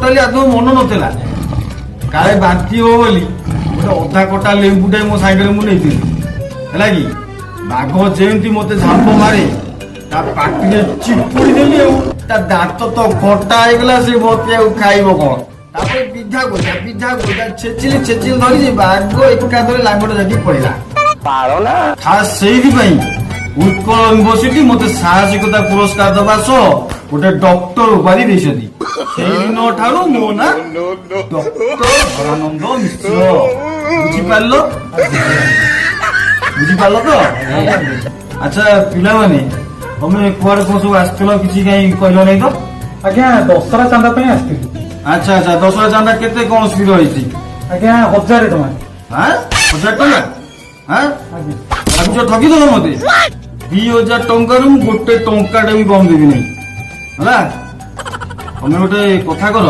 totally ଆଦৌ ମନ ନଥିଲା କାଳେ ବାନ୍ତି ହବ ବୋଲି ଗୋଟେ ଅଧା କଟା ଲେମ୍ବୁଟେ ମୋ ସାଙ୍ଗରେ ମୁଁ ନେଇଥିଲି ହେଲା କି ବାଘ ଯେମିତି ମତେ ଝାମ୍ପ ମାରେ ତା ପାଟିରେ ଚିପୁଡ଼ି ଦେଲି ଆଉ ତା ଦାନ୍ତ ତ କଟା ହେଇଗଲା ସେ ମତେ ଆଉ ଖାଇବ କଣ ତାପରେ ବିଧା ଗୋଟା ଛେଚିଲି ଧରିଛି ବାଘ ଏକାଥରେ ଲାଙ୍ଗଟା ଯାଇକି ପଳେଇଲା ଖାସ୍ ସେଇଥିପାଇଁ ଉତ୍କଳ ୟୁନିଭର୍ସିଟି ମତେ ସାହସିକତା ପୁରସ୍କାର ଦବା ସହ ଗୋଟେ ଡକ୍ଟର ଉପାଧି ଦେଇଛନ୍ତି ସେଇଦିନ ଠାରୁ ମୋ ନା ଡକ୍ଟର ଧରାନନ୍ଦ ମିଶ୍ର ବୁଝିପାରିଲ ତ ଆଚ୍ଛା ପିଲାମାନେ ତମେ କୁଆଡେ କଣ ସବୁ ଆସିଥିଲ କିଛି କାହିଁ କହିଲ ନାହିଁ ତ ଆଜ୍ଞା ଦଶହରା ଚାନ୍ଦା ପାଇଁ ଆସିଥିଲି ଆଚ୍ଛା ଦଶହରା ଚାନ୍ଦା କେତେ କଣ ସ୍ଥିର ହେଇଛି ଆଜ୍ଞା 1000 ଟଙ୍କା 1000 ଟଙ୍କା ଭାବୁଛ ଠକିଦବ ମତେ 2000 ଟଙ୍କାରୁ ମୁଁ ଗୋଟେ ଟଙ୍କାଟେ ବି କମ ଦେବି ନାହିଁ ହେଲା ତମେ ଗୋଟେ କଥା କର